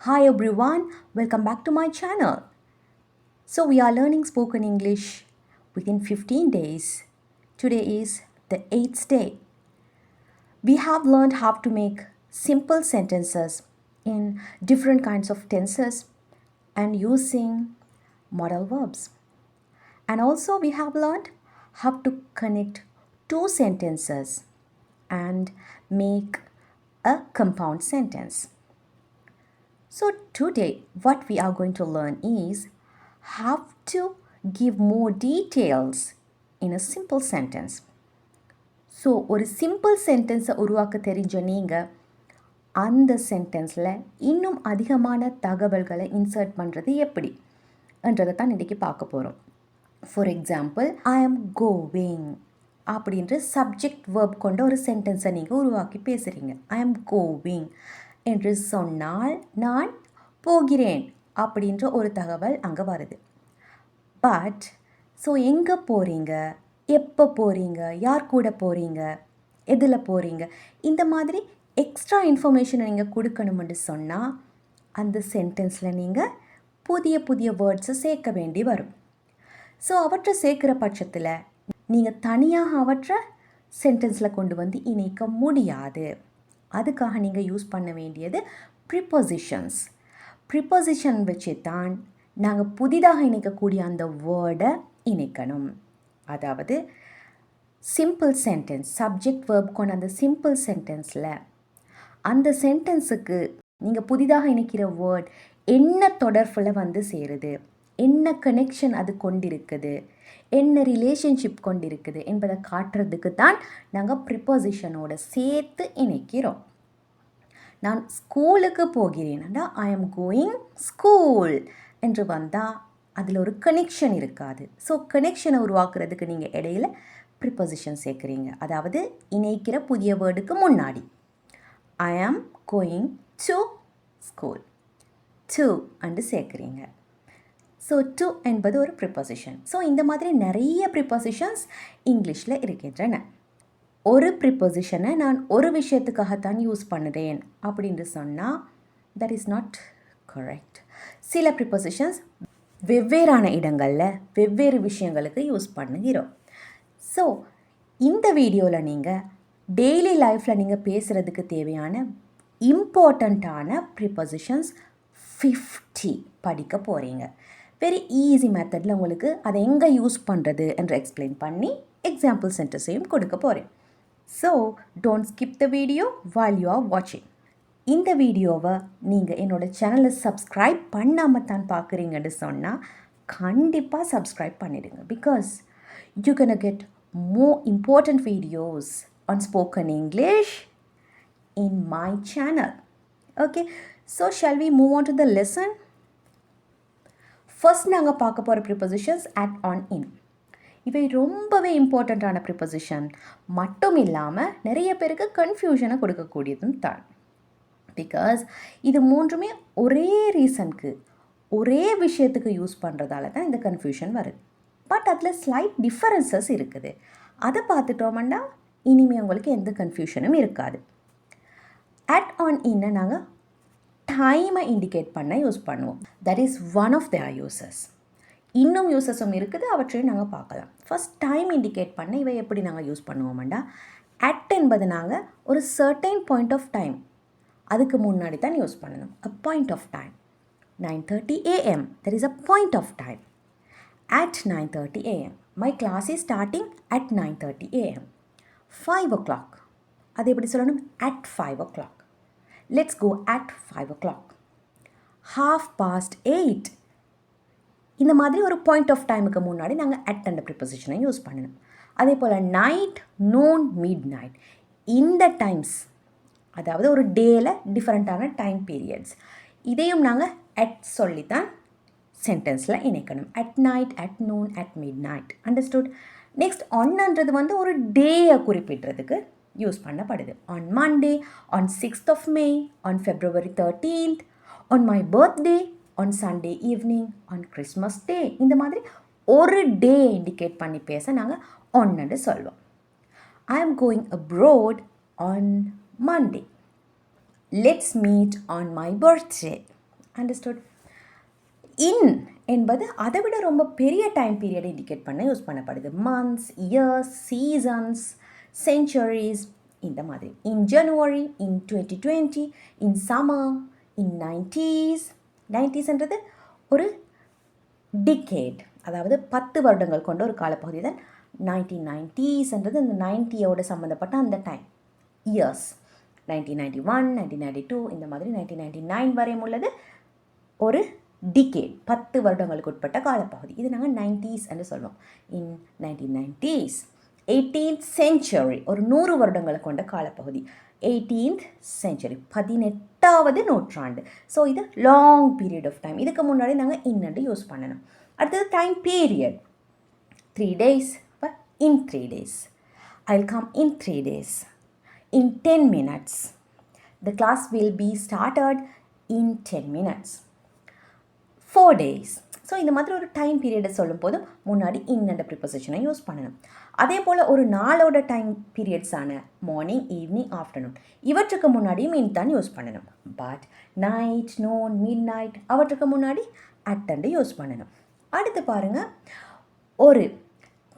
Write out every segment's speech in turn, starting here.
Hi everyone, welcome back to my channel. So we are learning spoken English within 15 days. Today is the 8th day. We have learned how to make simple sentences in different kinds of tenses and using modal verbs. And also we have learned how to connect two sentences and make a compound sentence. So today what we are going to learn is how to give more details in a simple sentence. So ஒரு simple சென்டென்ஸை உருவாக்க தெரிஞ்ச நீங்கள் அந்த சென்டென்ஸில் இன்னும் அதிகமான தகவல்களை insert பண்ணுறது எப்படி என்றதை தான் இன்றைக்கி பார்க்க போகிறோம். ஃபார் எக்ஸாம்பிள், ஐ ஆம் கோவிங் அப்படின்ற சப்ஜெக்ட் வேர்ப் கொண்ட ஒரு சென்டென்ஸை நீங்கள் உருவாக்கி பேசுகிறீங்க. ஐ ஆம் கோவிங் என்று சொன்னால் நான் போகிறேன் அப்படின்ற ஒரு தகவல் அங்கே வருது. பட் ஸோ எங்கே போகிறீங்க, எப்போ போகிறீங்க, யார் கூட போகிறீங்க, எதில் போகிறீங்க, இந்த மாதிரி எக்ஸ்ட்ரா இன்ஃபர்மேஷனை நீங்கள் கொடுக்கணும்னு சொன்னால் அந்த சென்டென்ஸில் நீங்கள் புதிய புதிய வேர்ட்ஸை சேர்க்க வேண்டி வரும். ஸோ அவற்றை சேர்க்குற பட்சத்தில் நீங்கள் தனியாக அவற்றை சென்டென்ஸில் கொண்டு வந்து இணைக்க முடியாது. அதுக்காக நீங்கள் யூஸ் பண்ண வேண்டியது ப்ரிப்போசிஷன்ஸ். ப்ரிப்போசிஷன் வச்சு தான் நாங்கள் புதிதாக இணைக்கக்கூடிய அந்த வேர்டை இணைக்கணும். அதாவது சிம்பிள் சென்டென்ஸ், சப்ஜெக்ட் வேர்ப் கொண்ட அந்த சிம்பிள் சென்டென்ஸில் அந்த சென்டென்ஸுக்கு நீங்கள் புதிதாக இணைக்கிற வேர்ட் என்ன தொடர்பில் வந்து சேருது, என்ன கனெக்ஷன் அது கொண்டிருக்குது, என்ன ரிலேஷன்ஷிப் கொண்டிருக்குது என்பதை காட்டுறதுக்கு தான் நாங்கள் ப்ரிப்போசிஷனோட சேர்த்து இணைக்கிறோம். நான் ஸ்கூலுக்கு போகிறேன்னா ஐ ஆம் கோயிங் ஸ்கூல் என்று வந்தால் அதில் ஒரு கனெக்ஷன் இருக்காது. ஸோ கனெக்ஷனை உருவாக்குறதுக்கு நீங்கள் இடையில ப்ரிப்போசிஷன் சேர்க்குறீங்க. அதாவது இணைக்கிற புதிய வேர்டுக்கு முன்னாடி I am going to school, to அண்டு சேர்க்குறீங்க. ஸோ டு என்பது ஒரு ப்ரிப்போசிஷன். ஸோ இந்த மாதிரி நிறைய ப்ரிப்போசிஷன்ஸ் இங்கிலீஷில் இருக்கின்றன. ஒரு ப்ரிப்போசிஷனை நான் ஒரு விஷயத்துக்காகத்தான் யூஸ் பண்ணுறேன் அப்படின்னு சொன்னால் தட் இஸ் நாட் கரெக்ட். சில ப்ரிப்போசிஷன்ஸ் வெவ்வேறான இடங்களில் வெவ்வேறு விஷயங்களுக்கு யூஸ் பண்ணுகிறோம். ஸோ இந்த வீடியோவில் நீங்கள் டெய்லி லைஃப்பில் நீங்கள் பேசுகிறதுக்கு தேவையான இம்பார்ட்டண்ட்டான ப்ரிப்போசிஷன்ஸ் 50 படிக்க போகிறீங்க. வெரி ஈஸி மெத்தடில் உங்களுக்கு அதை எங்கே யூஸ் பண்ணுறது என்று எக்ஸ்பிளைன் பண்ணி எக்ஸாம்பிள் சென்டென்ஸையும் கொடுக்க போகிறேன். So don't skip the video while you are watching. இந்த வீடியோவை நீங்கள் என்னோடய சேனலை சப்ஸ்கிரைப் பண்ணாமல் தான் பார்க்குறீங்கன்னு சொன்னால் கண்டிப்பாக சப்ஸ்கிரைப் பண்ணிடுங்க. Because you can get more important videos on spoken English in my channel. Okay, so shall we move on to the lesson? First நாங்கள் பார்க்க போகிற ப்ரிப்போசிஷன்ஸ் at, on, in. இவை ரொம்பவே இம்பார்ட்டண்ட்டான ப்ரிப்போசிஷன் மட்டும் இல்லாமல் நிறைய பேருக்கு கன்ஃபியூஷனை கொடுக்கக்கூடியதும் தான். பிகாஸ் இது மூன்றுமே ஒரே ரீசனுக்கு ஒரே விஷயத்துக்கு யூஸ் பண்ணுறதால தான் இந்த கன்ஃபியூஷன் வருது. பட் அதில் ஸ்லைட் டிஃபரன்சஸ் இருக்குது. அதை பார்த்துட்டோம்னா இனிமேல் உங்களுக்கு எந்த கன்ஃபியூஷனும் இருக்காது. அட், ஆன், இன்னை நாங்கள் டைமை இண்டிகேட் பண்ண யூஸ் பண்ணுவோம். That is one of their uses. இன்னும் யூசஸும் இருக்குது, அவற்றையும் நாங்கள் பார்க்கலாம். ஃபஸ்ட் டைம் இண்டிகேட் பண்ண இவை எப்படி நாங்கள் யூஸ் பண்ணுவோம்டா, அட் என்பது நாங்கள் ஒரு சர்டைன் பாயிண்ட் ஆஃப் டைம் அதுக்கு முன்னாடி தான் யூஸ் பண்ணணும். A point of time 9:30 AM, there is a point of time. At 9:30 AM, my class is starting at 9:30 AM. 5 o'clock, அது எப்படி சொல்லணும், at 5 o'clock. Let's go at 5 o'clock. 8:30, இந்த மாதிரி ஒரு பாயிண்ட் ஆஃப் டைமுக்கு முன்னாடி நாங்கள் அட் அண்ட் ப்ரிப்போசிஷனை யூஸ் பண்ணணும். அதே போல் நைட், நூன், மிட் நைட், இந்த டைம்ஸ், அதாவது ஒரு டேயில் டிஃப்ரெண்ட்டான டைம் பீரியட்ஸ், இதையும் நாங்கள் அட் சொல்லித்தான் சென்டென்ஸில் இணைக்கணும். At night, at noon, at midnight. Understood? Next ஒன்னுன்றது வந்து ஒரு டேயை குறிப்பிடுறதுக்கு யூஸ் பண்ணப்படுது. On Monday, on 6th of May, on February 13th, on my birthday, on Sunday evening, on Christmas day. இந்த மாதிரி ஒரு டே இண்டிகேட் பண்ணி பேச நாங்கள் ஒன்னுன்னு சொல்வோம். I am going abroad on Monday. Let's meet on my birthday. Understood. In என்பது அதை விட ரொம்ப பெரிய டைம் பீரியட் இண்டிகேட் பண்ண யூஸ் பண்ணப்படுது. மந்த்ஸ், இயர்ஸ், சீசன்ஸ், சென்ச்சுரிஸ் இந்த மாதிரி. இன் ஜனவரி, இன் 2020, இன் சம்மர், இன் 90s. 90ஸ்ன்றது ஒரு டிகேட், அதாவது 10 வருடங்கள் கொண்ட ஒரு காலப்பகுதி தான் 1990ஸ்ன்றது இந்த 90யோட சம்மந்தப்பட்ட அந்த டைம். இயர்ஸ் 1991, 1992 இந்த மாதிரி 1999 வரையும் உள்ளது ஒரு டிகேட், 10 வருடங்களுக்கு உட்பட்ட காலப்பகுதி. இது நாங்கள் 90s என்று சொல்லுவோம். இன் 1990s. 18th century ஒரு 100 வருடங்களை கொண்ட காலப்பகுதி. 18th century 18வது நூற்றாண்டு. ஸோ இது லாங் பீரியட் ஆஃப் டைம். இதுக்கு முன்னாடி நாங்கள் இன்னண்டு யூஸ் பண்ணணும். அடுத்தது டைம் பீரியட். 3 days, இப்போ in 3 days. I'll come in 3 days. In 10 minutes. The class will be started in 10 minutes. 4 days. So இந்த மாதிரி ஒரு டைம் பீரியடை சொல்லும் போது முன்னாடி இன்னென்ற ப்ரிப்போசிஷனை யூஸ் பண்ணணும். அதே போல் ஒரு நாளோட டைம் பீரியட்ஸான மார்னிங், ஈவினிங், ஆஃப்டர்நூன் இவற்றுக்கு முன்னாடியும் இன் தான் யூஸ் பண்ணணும். But night, known, mid night அவற்றுக்கு முன்னாடி அட்டண்டு யூஸ் பண்ணணும். அடுத்து பாருங்கள், ஒரு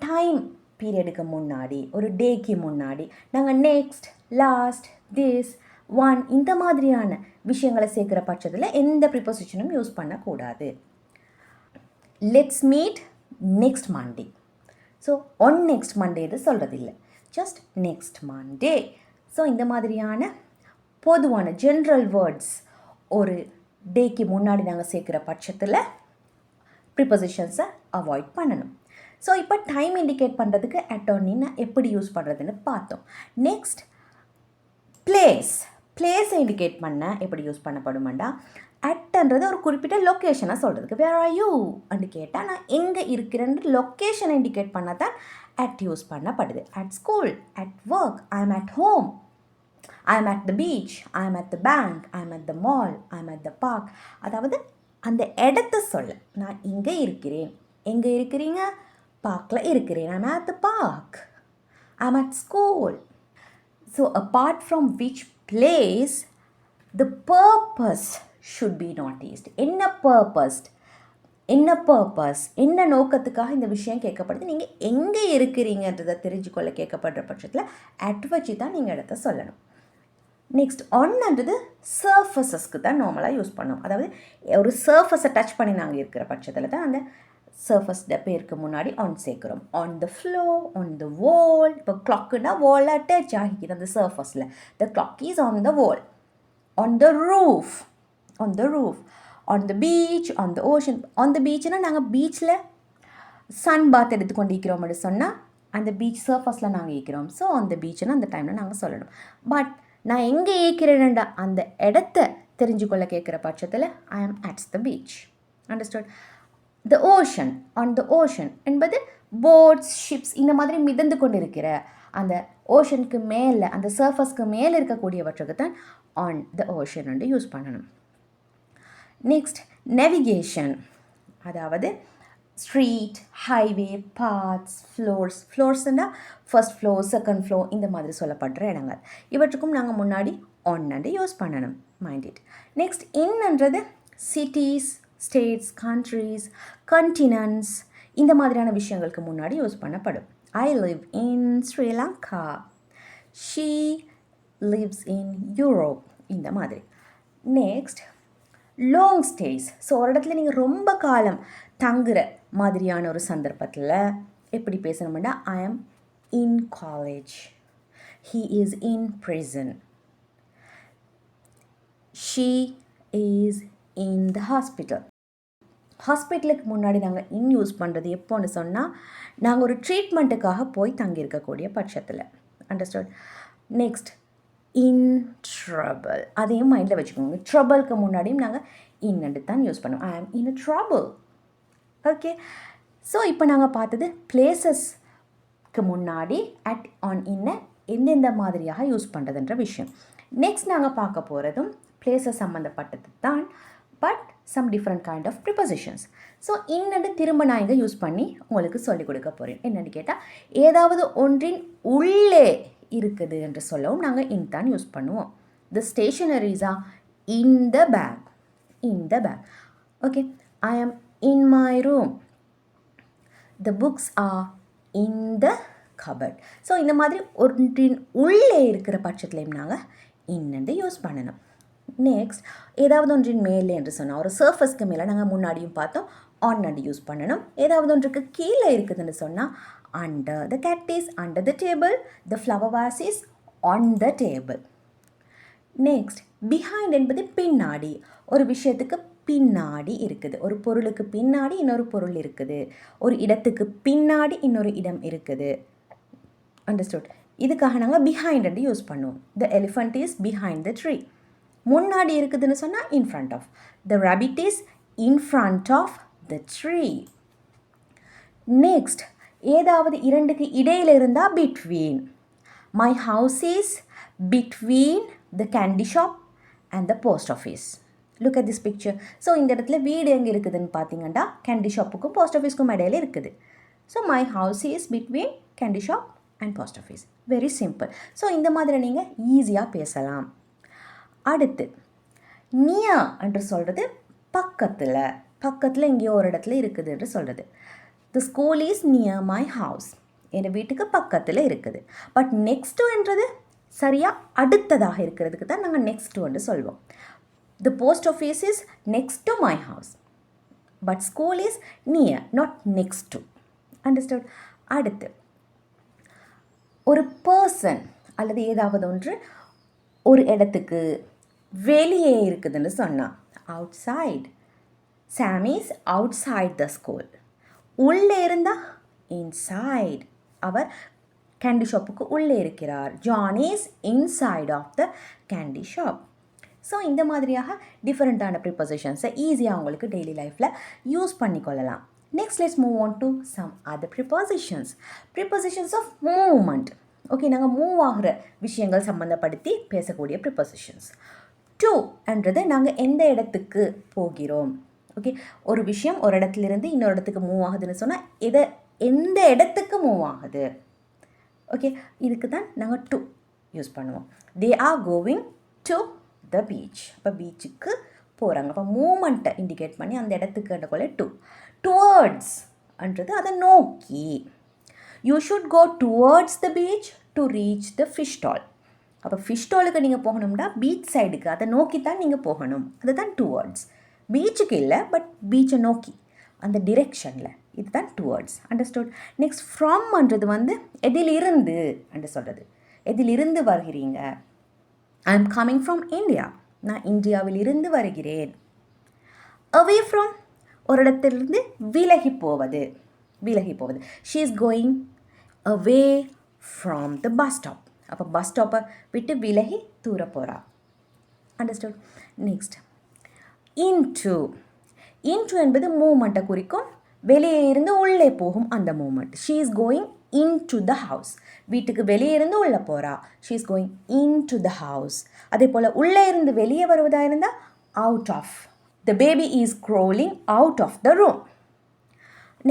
டைம் பீரியடுக்கு முன்னாடி, ஒரு டேக்கு முன்னாடி நாங்கள் நெக்ஸ்ட், லாஸ்ட், திஸ், ஒன் இந்த மாதிரியான விஷயங்களை சேர்க்குற பட்சத்தில் எந்த ப்ரிப்போசிஷனும் யூஸ் பண்ணக்கூடாது. Let's meet next Monday. So one next Monday இது சொல்கிறது இல்லை, ஜஸ்ட் நெக்ஸ்ட் மண்டே. ஸோ இந்த மாதிரியான பொதுவான ஜென்ரல் வேர்ட்ஸ் ஒரு டேக்கு முன்னாடி நாங்கள் சேர்க்குற பட்சத்தில் ப்ரிப்போசிஷன்ஸை அவாய்ட் பண்ணணும். ஸோ இப்போ டைம் இண்டிகேட் பண்ணுறதுக்கு அட்டோனின்னு எப்படி யூஸ் பண்ணுறதுன்னு பார்த்தோம். நெக்ஸ்ட் பிளேஸை இண்டிகேட் பண்ண எப்படி யூஸ் பண்ணப்படுமாண்டா, அட்ன்றது ஒரு குறிப்பிட்ட லொக்கேஷனை சொல்கிறதுக்கு. வேர் ஆர் யூ அப்படி கேட்டால் நான் எங்கே இருக்கிறேன்னு லொக்கேஷனை இண்டிகேட் பண்ண தான் அட் யூஸ் பண்ணப்படுது. At school, at work, I am at home, I am at the beach, I am at the bank, I am at the mall, I am at the park. அதாவது அந்த இடத்த சொல்ல, நான் இங்கே இருக்கிறேன். எங்கே இருக்கிறீங்க? பார்க்கில் இருக்கிறேன். I am at the park, I am at school. So apart from which place the purpose should be noticed. என்ன பர்பஸ், என்ன நோக்கத்துக்காக இந்த விஷயம் கேட்கப்படுது, நீங்கள் எங்கே இருக்கிறீங்கன்றதை தெரிஞ்சுக்கொள்ள கேட்கப்படுற பட்சத்தில் அட் வச்சு தான் நீங்கள் இடத்த சொல்லணும். நெக்ஸ்ட் ஒன்ன்றது சர்ஃபஸஸ்க்கு தான் நார்மலாக யூஸ் பண்ணோம். அதாவது ஒரு சர்ஃபஸை டச் பண்ணி நாங்கள் இருக்கிற பட்சத்தில் தான் அந்த சர்ஃபஸ் பேருக்கு முன்னாடி ஆன் சேர்க்குறோம். On the floor, on the wall. இப்போ கிளாக்குன்னா வாலில் அட்டாச் ஆகிக்குது அந்த சர்ஃபஸில். The clock is on the wall. On the roof, on the beach, on the ocean. On the பீச்னா நாங்கள் பீச்சில் சன் பாத் எடுத்துக்கொண்டு இருக்கிறோம் அப்படின்னு சொன்னால் அந்த பீச் சர்ஃபஸில் நாங்கள் இருக்கிறோம். ஸோ அந்த பீச்சுன்னு அந்த டைமில் நாங்கள் சொல்லணும். பட் நான் எங்கே இருக்கிறேன்டா அந்த இடத்த தெரிஞ்சுக்கொள்ள கேட்குற பட்சத்தில் I am at the beach. Understood. The ocean, on the ocean என்பது போட்ஸ், ஷிப்ஸ் இந்த மாதிரி மிதந்து கொண்டு இருக்கிற அந்த ஓஷனுக்கு மேலே, அந்த சர்ஃபஸ்க்கு மேலே இருக்கக்கூடியவற்றுக்கு தான் ஆன் த ஓஷன் வந்து யூஸ் பண்ணணும். நெக்ஸ்ட் நேவிகேஷன், அதாவது ஸ்ட்ரீட், ஹைவே, பாத்ஸ், ஃப்ளோர்ஸ்னால் ஃபர்ஸ்ட் ஃப்ளோர், செகண்ட் ஃப்ளோர் இந்த மாதிரி சொல்லப்படுற இடங்கள். இவற்றுக்கும் நாங்கள் முன்னாடி ஒன்னு யூஸ் பண்ணணும். Mind it. நெக்ஸ்ட் இன்னன்றது சிட்டிஸ், ஸ்டேட்ஸ், கண்ட்ரீஸ், கண்டினன்ட்ஸ் இந்த மாதிரியான விஷயங்களுக்கு முன்னாடி யூஸ் பண்ணப்படும். I live in Sri Lanka, she lives in Europe இந்த மாதிரி. Next long stay. ஸோ ஒரு இடத்துல நீங்கள் ரொம்ப காலம் தங்குற மாதிரியான ஒரு சந்தர்ப்பத்தில் எப்படி பேசணும்னா ஐ ஆம் in college, he is in prison, she is in the hospital. ஹாஸ்பிட்டலுக்கு முன்னாடி நாங்கள் இன் யூஸ் பண்ணுறது எப்போன்னு சொன்னால் நாங்கள் ஒரு ட்ரீட்மெண்ட்டுக்காக போய் தங்கியிருக்கக்கூடிய பட்சத்தில். அண்டர்ஸ்டாண்ட். நெக்ஸ்ட் இன் ட்ரபிள், அதையும் மைண்டில் வச்சுக்கோங்க. ட்ரபிளுக்கு முன்னாடியும் நாங்கள் இன்னண்டு தான் யூஸ் பண்ணுவோம். ஐ ஆம் இன் அ ட்ரபிள். ஓகே. ஸோ இப்போ நாங்கள் பார்த்தது பிளேசஸ்க்கு முன்னாடி அட், ஆன், இன்னை எந்தெந்த மாதிரியாக யூஸ் பண்ணுறதுன்ற விஷயம். நெக்ஸ்ட் நாங்கள் பார்க்க போகிறதும் பிளேசஸ் சம்மந்தப்பட்டது தான், but some different kind of prepositions. So இன்னண்டு திரும்ப நான் இங்கே யூஸ் பண்ணி உங்களுக்கு சொல்லிக் கொடுக்க போகிறேன். என்னென்னு கேட்டால் ஏதாவது ஒன்றின் உள்ளே இருக்குது என்று சொல்லவும் நாங்கள் இன் தான் யூஸ் பண்ணுவோம். த ஸ்டேஷனரிஸா இன் the back, in the bag. Okay, I am in my room. The books are in the cupboard. So இந்த மாதிரி ஒன்றின் உள்ளே இருக்கிற பட்சத்துலையும் நாங்கள் இன்னென்று யூஸ் பண்ணணும். நெக்ஸ்ட், ஏதாவது ஒன்றின் மேலே என்று சொன்னால் ஒரு சர்ஃபஸ்க்கு மேலே நாங்கள் முன்னாடியும் பார்த்தோம் ஆன் அண்டு யூஸ் பண்ணணும். ஏதாவது ஒன்றுக்கு கீழே இருக்குதுன்னு சொன்னால் under. The cat is under the table. The flower was is on the table. Next, behind என்பது பின்னாடி. ஒரு விஷயத்துக்கு பின்னாடி இருக்குது. ஒரு பொருளுக்கு பின்னாடி இன்னொரு பொருள் இருக்குது. ஒரு இடத்துக்கு பின்னாடி இன்னொரு இடம் இருக்குது. அண்டர்ஸ்டுட்? இதுக்காக நாங்கள் பிஹைண்ட் என்று யூஸ் பண்ணுவோம். The elephant is behind the tree. முன்னாடி இருக்குதுன்னு சொன்னால் in front of. The rabbit is in front of the tree. Next, ஏதாவது இரண்டுக்கு இடையில் இருந்தால் between. My house is between the candy shop and the post office. Look at this picture. So இந்த இடத்துல வீடு எங்கே இருக்குதுன்னு பார்த்தீங்கன்னா கேண்டி ஷாப்புக்கும் போஸ்ட் ஆஃபீஸ்க்கும் இடையில இருக்குது. So my house is between candy shop and post office. Very simple. So இந்த மாதிரி நீங்கள் ஈஸியாக பேசலாம். அடுத்து, நியா என்று சொல்கிறது பக்கத்தில். பக்கத்தில் எங்கேயோ ஒரு இடத்துல இருக்குது என்று சொல்கிறது. The school is near my house. என் வீட்டுக்கு பக்கத்தில் இருக்குது. பட் நெக்ஸ்ட் என்றது சரியாக அடுத்ததாக இருக்கிறதுக்கு தான் நாங்கள் நெக்ஸ்ட் என்று சொல்வோம். த post office is next to my house. But school is near, not next to. Understood? அடுத்து, ஒரு பர்சன் அல்லது ஏதாவது ஒன்று ஒரு இடத்துக்கு வெளியே இருக்குதுன்னு சொன்னால் outside. Sam is outside the school. உள்ளே இருந்தால் இன்சைட். அவர் கேண்டி ஷாப்புக்கு உள்ளே இருக்கிறார். John is inside of the candy shop. So இந்த மாதிரியாக டிஃப்ரெண்ட்டான ப்ரிப்போசிஷன்ஸை ஈஸியாக உங்களுக்கு டெய்லி லைஃப்பில் யூஸ் பண்ணிக்கொள்ளலாம். Next let's move on to some other prepositions. Prepositions of movement. Okay, நாங்கள் மூவ் ஆகிற விஷயங்கள் சம்மந்தப்படுத்தி பேசக்கூடிய ப்ரிப்போசிஷன்ஸ். டு என்றது நாங்கள் எந்த இடத்துக்கு போகிறோம். ஓகே, ஒரு விஷயம் ஒரு இடத்துலேருந்து இன்னொரு இடத்துக்கு மூவ் ஆகுதுன்னு சொன்னால் எந்த இடத்துக்கு மூவ் ஆகுது. ஓகே, இதுக்கு தான் நாங்கள் டு யூஸ் பண்ணுவோம். They are கோவிங் to the beach. அப்போ பீச்சுக்கு போகிறாங்க. அப்போ மூமெண்ட்டை இண்டிகேட் பண்ணி அந்த இடத்துக்கு கொள்ள டு. டுவர்ட்ஸ் என்றது அதை நோக்கி. You should go towards the beach to reach the fish stall. அப்போ ஃபிஷ் ஸ்டாலுக்கு நீங்கள் போகணும்னா பீச் சைடுக்கு அதை நோக்கி தான் நீங்கள் போகணும். அதுதான் டுவர்ட்ஸ். பீச்சுக்கு இல்லை, பட் பீச்சை நோக்கி அந்த டிரெக்ஷனில். இதுதான் டுவர்ட்ஸ். அண்டர்ஸ்டுட்? நெக்ஸ்ட், ஃப்ரம்ன்றது எதிலிருந்து என்று சொல்கிறது. எதிலிருந்து வருகிறீங்க. I am coming from India. நான் இந்தியாவில் இருந்து வருகிறேன். அவே ஃப்ரம், ஒரு இடத்திலிருந்து விலகி போவது. விலகி போவது. She is going away from the bus stop. அப்போ பஸ் ஸ்டாப்பை விட்டு விலகி தூர போகிறா. அண்டர்ஸ்டுட்? Next, into. இன்டு என்பது மூமெண்ட்டை குறிக்கும். வெளியே இருந்து உள்ளே போகும் அந்த moment. She is going in to the house. வீட்டுக்கு வெளியே இருந்து உள்ளே போகிறா. She is going in to the house. அதே போல் உள்ளே இருந்து வெளியே வருவதாக இருந்தால் out of. The baby is crawling out of the room.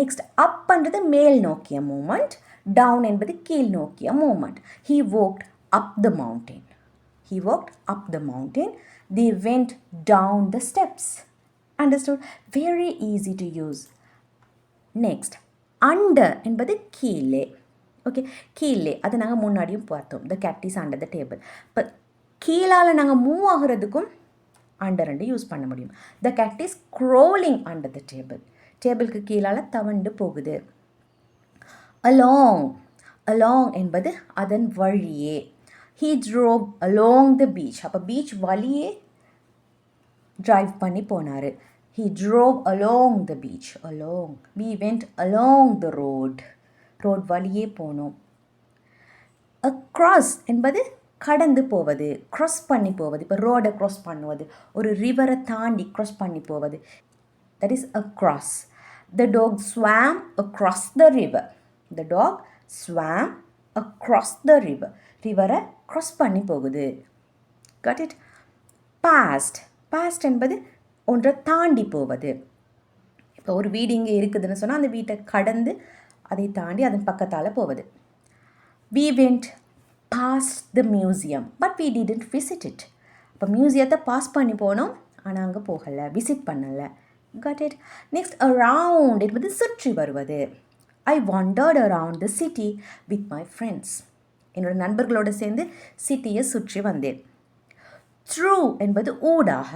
Next, up பண்ணுறது மேல் நோக்கிய மூமெண்ட். டவுன் என்பது கீழ் நோக்கிய moment. He walked up the mountain. He walked up the mountain. They went down the steps. Understood? Very easy to use. Next, under என்பது கீழே. Okay, கீழே அது நாங்கள் முன்னாடியும் பார்த்தோம். The cat is under the table. இப்போ கீழால் நாங்கள் மூவ் ஆகிறதுக்கும் அண்டர் ரெண்டு யூஸ் பண்ண முடியும். The cat is crawling under the table. டேபிளுக்கு கீழால் தவண்டு போகுது. along. along என்பது அதன் வழியே. he drove along the beach. அப்போ பீச் வழியே டிரைவ் பண்ணி போனார். he drove along the beach. along. we went along the road. Road வழியே போனோம். across என்பது கடந்து போவது, க்ராஸ் பண்ணி போவது. இப்போ ரோடை க்ராஸ் பண்ணுவது, ஒரு ரிவரை தாண்டி க்ராஸ் பண்ணி போவது. that is across. the dog swam across the river. the dog swam across the river. ரிவரை க்ராஸ் பண்ணி போகுது. got it? past. past என்பது ஒன்றை தாண்டி போவது. இப்போ ஒரு வீடு இங்கே இருக்குதுன்னு சொன்னால் அந்த வீட்டை கடந்து அதை தாண்டி அதன் பக்கத்தால் போவது. we went past the museum but we didn't visit it. இப்போ மியூசியத்தை பாஸ் பண்ணி போனோம், ஆனால் அங்கே போகலை, விசிட் பண்ணலை. Got it? Next, around என்பது சுற்றி வருவது. I wandered around the city with my friends. என்னோட நண்பர்களோடு சேர்ந்து சிட்டியை சுற்றி வந்தேன். Through என்பது ஊடாக,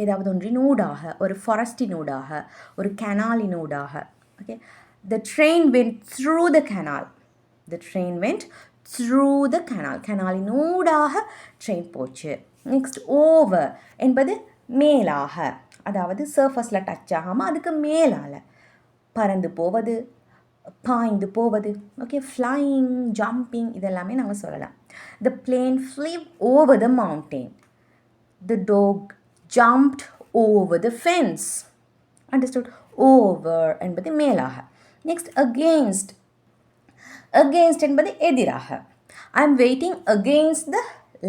ஏதாவது ஒன்றின் ஊடாக, ஒரு ஃபாரஸ்டின் ஊடாக, ஒரு கனாலின் ஊடாக. Okay, the train went through the canal. The train went through the canal. கனாலின் ஊடாக ட்ரெயின் போச்சு. நெக்ஸ்ட், over என்பது மேலாக, அதாவது சர்ஃபஸில் டச் ஆகாமல் அதுக்கு மேலால் பறந்து போவது, பாய்ந்து போவது. ஓகே, ஃப்ளையிங், ஜம்பிங் இதெல்லாமே நாங்கள் சொல்லலாம். The plane flew over the mountain. The dog jumped over the fence. Understood? Over என்பது மேலாக. Next, against. அகெயின்ஸ்ட் என்பது எதிராக. I am waiting against the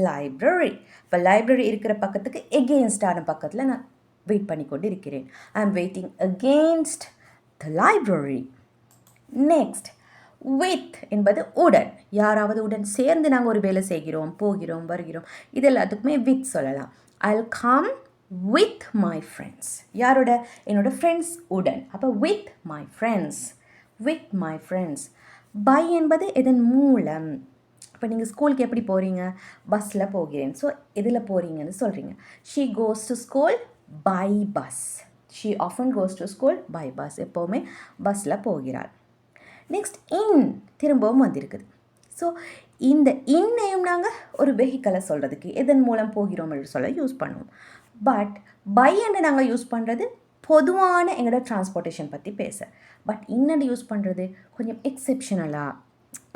library. இப்போ லைப்ரரி இருக்கிற பக்கத்துக்கு எகெயின்ஸ்டான பக்கத்தில் நான் வெயிட் பண்ணி கொண்டு இருக்கிறேன். I am waiting against the library. Next, with என்பது உடன். யாராவது உடன் சேர்ந்து நாங்கள் ஒரு வேலை செய்கிறோம், போகிறோம், வருகிறோம், இது எல்லாத்துக்குமே வித் சொல்லலாம். I'll come with my friends. யாரோட? என்னோட ஃப்ரெண்ட்ஸ் உடன். அப்போ with my friends. With my friends. By என்பது இதன் மூலம். இப்போ நீங்கள் ஸ்கூலுக்கு எப்படி போகிறீங்க? பஸ்ஸில் போகிறேன். ஸோ எதில் போகிறீங்கன்னு சொல்கிறீங்க. She goes to school by bus. She often goes to school by bus. எப்போவுமே பஸ்ஸில் போகிறாள். நெக்ஸ்ட், இன் திரும்பவும் வந்திருக்குது. ஸோ இந்த இன்னையும் நாங்கள் ஒரு வெஹிக்கலை சொல்கிறதுக்கு எதன் மூலம் போகிறோம் என்று சொல்ல யூஸ் பண்ணுவோம். பட் பை என்று நாங்கள் யூஸ் பண்ணுறது பொதுவான எங்களோட டிரான்ஸ்போர்ட்டேஷன் பற்றி பேச. பட் இன்னண்டு யூஸ் பண்ணுறது கொஞ்சம் எக்ஸெப்ஷனலாக,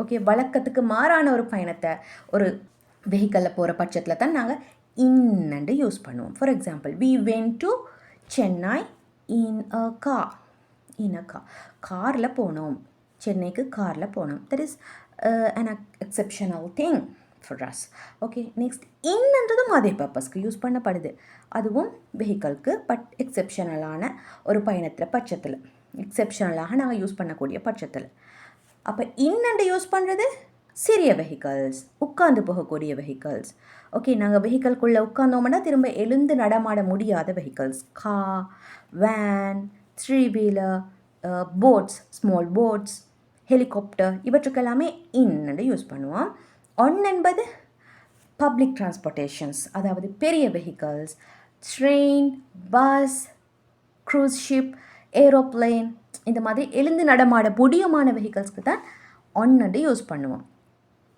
ஓகே, வழக்கத்துக்கு மாறான ஒரு பயணத்தை ஒரு வெஹிக்கலில் போகிற பட்சத்தில் தான் நாங்கள் இன்னண்டு யூஸ் பண்ணுவோம். For example, we went to Chennai in a car. In a car. காரில் போனோம். சென்னைக்கு காரில் போனோம். That is an exceptional thing for us. Okay, next, இன்னன்றதும் அதே பர்பஸ்க்கு யூஸ் பண்ணப்படுது. அதுவும் வெஹிக்கலுக்கு, பட் எக்ஸெப்ஷனலான ஒரு பயணத்தில் பட்சத்தில், எக்ஸெப்ஷனலாக நாங்கள் யூஸ் பண்ணக்கூடிய பட்சத்தில். அப்போ இன்னண்டு யூஸ் பண்ணுறது சிறிய வெஹிக்கல்ஸ், உட்காந்து போகக்கூடிய வெஹிக்கல்ஸ். ஓகே, நாங்கள் வெஹிக்கல்குள்ளே உட்காந்தோம்னா திரும்ப எழுந்து நடமாட முடியாத vehicles. Car, van, 3 wheeler, boats, small boats, helicopter, இவற்றுக்கெல்லாமே இன்னண்டு யூஸ் பண்ணுவோம். ஒன் என்பது பப்ளிக் டிரான்ஸ்போர்ட்டேஷன்ஸ், அதாவது பெரிய vehicles, train, bus, cruise ship, aeroplane, இந்த மாதிரி எழுந்து நடமாட முடியுமான வெஹிக்கல்ஸ்க்கு தான் ஒன்னண்டு யூஸ் பண்ணுவோம்.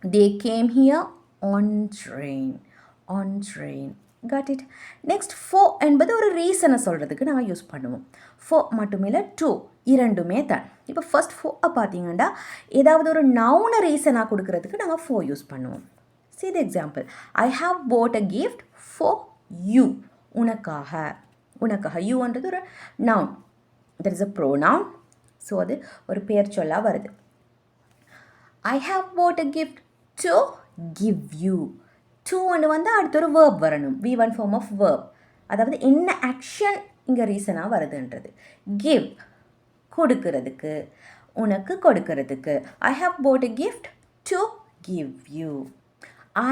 They came here on train. On train. Got it? Next, for என்பது ஒரு ரீசனை சொல்கிறதுக்கு நாங்கள் யூஸ் பண்ணுவோம். for மட்டும் இல்லை, to இரண்டுமே தான். இப்போ ஃபர்ஸ்ட் for பார்த்தீங்கன்னா ஏதாவது ஒரு நவுனை ரீசனாக கொடுக்கறதுக்கு நாங்கள் for யூஸ் பண்ணுவோம். See the example. I have bought a gift for you. உனக்காக. உனக்காக. யூன்றது ஒரு noun. That is a pronoun. So அது ஒரு பெயர் சொல்லாக வருது. I have bought a gift to give you. to ஒன்று வந்து அடுத்த ஒரு verb வரணும். V1 form of verb. அதாவது என்ன ஆக்ஷன் இங்கே ரீசனாக வருதுன்றது. give கொடுக்கறதுக்கு, உனக்கு கொடுக்கறதுக்கு. I have bought a gift to give you.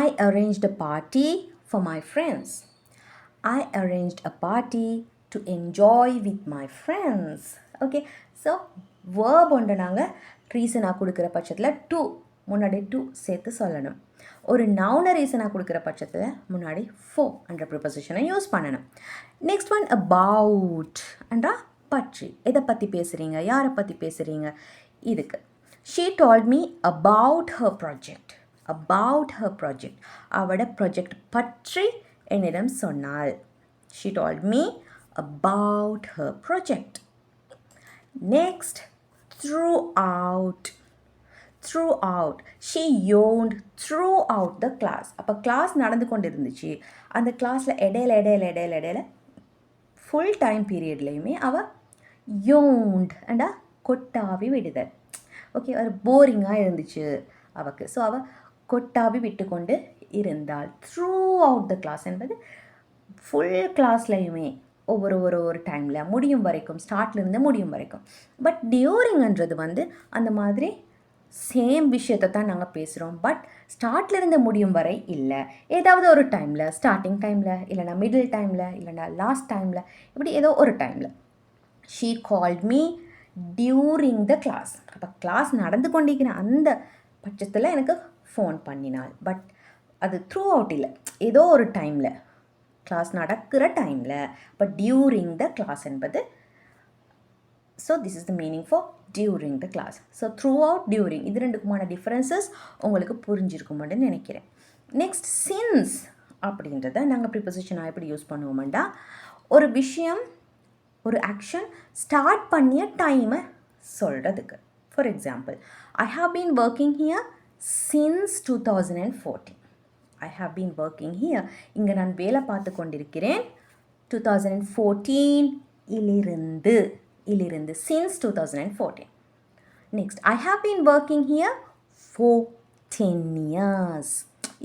I arranged a party for my friends. I arranged a party to enjoy with my friends. Okay, so verb ஒன்று நாங்கள் ரீசனாக கொடுக்குற பட்சத்தில் to முன்னாடி to சேர்த்து சொல்லணும். ஒரு நவுனை ரீசனாக கொடுக்குற பட்சத்தில் முன்னாடி for என்ற ப்ரிப்போசிஷனை யூஸ் பண்ணணும். நெக்ஸ்ட் ஒன், about என்றா பற்றி. எதை பற்றி பேசுகிறீங்க, யாரை பற்றி பேசுகிறீங்க, இதுக்கு. She told me about her project. About her project. அவட ப்ராஜெக்ட் பற்றி என்னிடம் சொன்னாள். She told me about her project. Next, throughout. Throughout. She yawned throughout the class. அப்போ கிளாஸ் நடந்து கொண்டு இருந்துச்சு. அந்த கிளாஸில் இடையில ஃபுல் டைம் பீரியட்லேயுமே அவள் yawned அண்டா கொட்டாவி விடுதல். ஓகே, ஒரு போரிங்காக இருந்துச்சு அவൾക്ക്. ஸோ அவள் கொட்டாவி விட்டு கொண்டு இருந்தாள். த்ரூ அவுட் த கிளாஸ் என்பது ஃபுல் கிளாஸ்லையுமே ஒவ்வொரு டைமில் முடியும் வரைக்கும், ஸ்டார்ட்லேருந்து முடியும் வரைக்கும். பட் டியூரிங்ன்றது வந்து அந்த மாதிரி சேம் விஷயத்தை தான் நாங்கள் பேசுகிறோம். பட் ஸ்டார்ட்லேருந்து முடியும் வரை இல்லை. ஏதாவது ஒரு டைமில், ஸ்டார்டிங் டைமில், இல்லைனா மிடில் டைமில், இல்லைனா லாஸ்ட் டைமில், இப்படி ஏதோ ஒரு டைமில். She called me during the class. அப்போ கிளாஸ் நடந்து கொண்டிருக்கிற அந்த பட்சத்தில் எனக்கு ஃபோன் பண்ணினாள். பட் அது த்ரூ அவுட் இல்லை, ஏதோ ஒரு டைமில், கிளாஸ் நடக்கிற டைமில். இப்போ டியூரிங் த கிளாஸ் என்பது, so this is the meaning for during the class. So throughout, during, இது ரெண்டுக்குமான டிஃப்ரென்சஸ் உங்களுக்கு புரிஞ்சிருக்குமென்னு நினைக்கிறேன். நெக்ஸ்ட், சின்ஸ் அப்படின்றத நாங்கள் ப்ரிப்போசிஷனாக எப்படி யூஸ் பண்ணுவோம்டா, ஒரு விஷயம், ஒரு ஆக்ஷன் ஸ்டார்ட் பண்ணிய டைமை சொல்கிறதுக்கு. For example, I have been working here since 2014. I have been working here, இங்கே நான் வேலை பார்த்து கொண்டிருக்கிறேன் 2014 இலிருந்து, since 2014. Next, I have been working here for 10 years.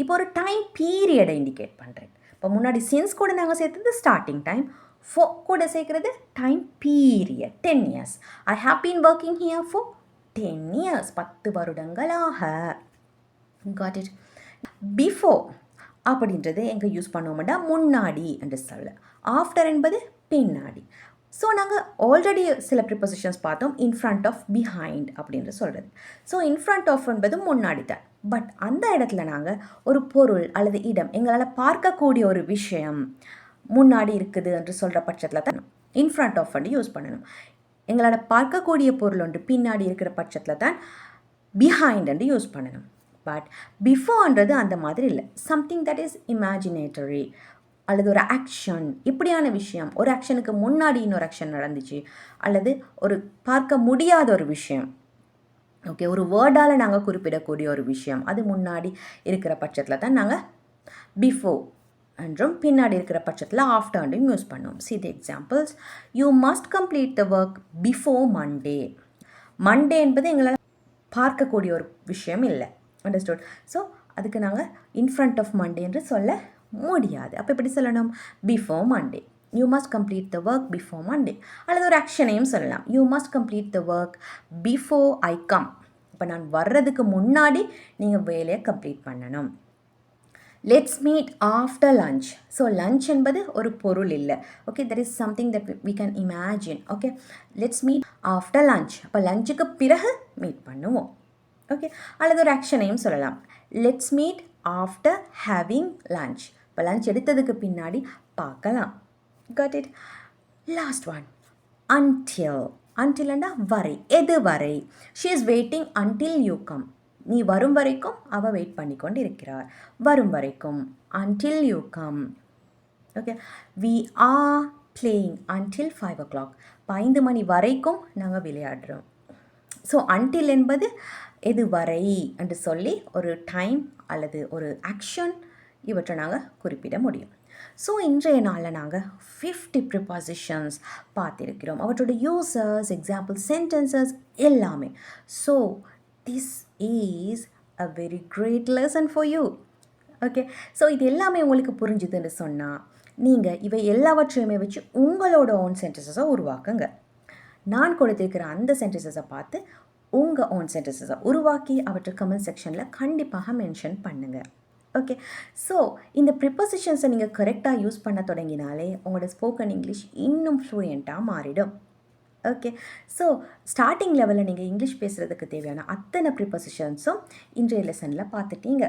இப்போ ஒரு டைம் பீரியடை இண்டிகேட் பண்ணுறேன். இப்போ முன்னாடி சின்ஸ் கூட நாங்கள் சேர்த்தது ஸ்டார்டிங் டைம், ஃபோ கூட சேர்க்குறது time period 10 years. I have been working here for 10 years, 10 வருடங்களாக. Got it. பிஃபோர் அப்படின்றது எங்கே யூஸ் பண்ணுவோம்டா, முன்னாடி என்று சொல்ல. ஆஃப்டர் என்பது பின்னாடி. ஸோ நாங்கள் ஆல்ரெடி சில ப்ரிப்போசிஷன்ஸ் பார்த்தோம், இன் ஃப்ரண்ட் ஆஃப், பிஹைண்ட் அப்படின்ற சொல்கிறது. ஸோ இன் ஃப்ரண்ட் ஆஃப் என்பது முன்னாடி தான். பட் அந்த இடத்துல நாங்கள் ஒரு பொருள் அல்லது இடம், எங்களால் பார்க்கக்கூடிய ஒரு விஷயம் முன்னாடி இருக்குது என்று சொல்கிற பட்சத்தில் தான் இன் ஃப்ரண்ட் ஆஃப் வந்து யூஸ் பண்ணணும். எங்களால் பார்க்கக்கூடிய பொருள் ஒன்று பின்னாடி இருக்கிற பட்சத்தில் தான் பிஹைண்ட் வந்து யூஸ் பண்ணணும். பட் பிஃபோர்ன்றது அந்த மாதிரி இல்லை. சம்திங் தட் இஸ் இமேஜினேட்டரி அல்லது ஒரு ஆக்ஷன், இப்படியான விஷயம், ஒரு ஆக்ஷனுக்கு முன்னாடி இன்னொரு ஆக்ஷன் நடந்துச்சு, அல்லது ஒரு பார்க்க முடியாத ஒரு விஷயம், ஓகே, ஒரு வேர்டால் நாங்கள் குறிப்பிடக்கூடிய ஒரு விஷயம், அது முன்னாடி இருக்கிற பட்சத்தில் தான் நாங்கள் பிஃபோர் என்றும், பின்னாடி இருக்கிற பட்சத்தில் ஆஃப்டர்ன்றையும் யூஸ் பண்ணுவோம். See the examples. You must complete the work before Monday. Monday என்பது எங்களால் பார்க்கக்கூடிய ஒரு விஷயம் இல்லை. அண்டர்ஸ்டுட்? ஸோ அதுக்கு நாங்கள் இன் ஃப்ரண்ட் ஆஃப் மண்டே என்று சொல்ல முடியாது. அப்போ எப்படி சொல்லணும்? Before Monday. You must complete the work before Monday. அல்லது ஒரு ஆக்ஷனையும் சொல்லலாம். You must complete the work before I come. இப்போ நான் வர்றதுக்கு முன்னாடி நீங்கள் வேலையை கம்ப்ளீட் பண்ணணும். Let's meet after lunch. So lunch என்பது ஒரு பொருள் இல்லை. Okay, that is something that we can imagine. Okay, let's meet after lunch. அப்போ லஞ்சுக்கு பிறகு மீட் பண்ணுவோம். ஓகே, அல்லது ஒரு ஆக்ஷனையும் சொல்லலாம். Let's meet after having lunch. இப்போ லஞ்ச் எடுத்ததுக்கு பின்னாடி பார்க்கலாம். Got it. Last one, until. அன்டில்னா வரை, எது வரை. She is waiting until you come. நீ வரும் வரைக்கும் அவள் வெயிட் பண்ணி கொண்டு இருக்கிறார். வரும் வரைக்கும், until you come. Okay, we are playing until 5 o'clock. 5 மணி வரைக்கும் நாங்கள் விளையாடுறோம். ஸோ அன்டில் என்பது எது வரை என்று சொல்லி ஒரு டைம் அல்லது ஒரு ஆக்ஷன், இவற்றை நாங்கள் குறிப்பிட முடியும். ஸோ இன்றைய நாளில் நாங்கள் 50 ப்ரிபாசிஷன்ஸ் பார்த்திருக்கிறோம். அவற்றோட யூசர்ஸ், எக்ஸாம்பிள் சென்டென்சஸ் எல்லாமே. So this is a very great lesson for you. Okay, so இது எல்லாமே உங்களுக்கு புரிஞ்சுதுன்னு சொன்னால் நீங்கள் இவை எல்லாவற்றையுமே வச்சு உங்களோட ஓன் சென்டென்சஸை உருவாக்குங்க. நான் கொடுத்திருக்கிற அந்த சென்டென்சஸை பார்த்து உங்கள் ஓன் சென்டென்சஸை உருவாக்கி அவற்றை கமெண்ட் செக்ஷனில் கண்டிப்பாக மென்ஷன் பண்ணுங்கள். ஓகே, ஸோ இந்த ப்ரிப்போசிஷன்ஸை நீங்கள் கரெக்டாக யூஸ் பண்ண தொடங்கினாலே உங்களோட ஸ்போக்கன் இங்கிலீஷ் இன்னும் ஃப்ளூயண்ட்டாக மாறிடும். ஓகே, ஸோ ஸ்டார்டிங் லெவலில் நீங்கள் இங்கிலீஷ் பேசுகிறதுக்கு தேவையான அத்தனை ப்ரிப்போசிஷன்ஸும் இன்றைய லெசனில் பார்த்துட்டீங்க.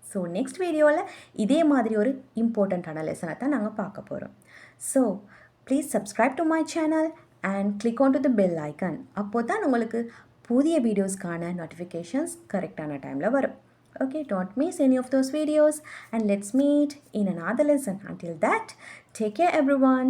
ஸோ நெக்ஸ்ட் வீடியோவில் இதே மாதிரி ஒரு இம்பார்ட்டண்ட்டான லெசனை தான் நாங்கள் பார்க்க போகிறோம். So please subscribe to my channel and click on to the bell icon. அப்போ தான் உங்களுக்கு புதிய வீடியோஸ்க்கான நோட்டிஃபிகேஷன்ஸ் கரெக்டான டைமில் வரும். Okay, don't miss any of those videos and let's meet in another lesson. Until that, take care everyone.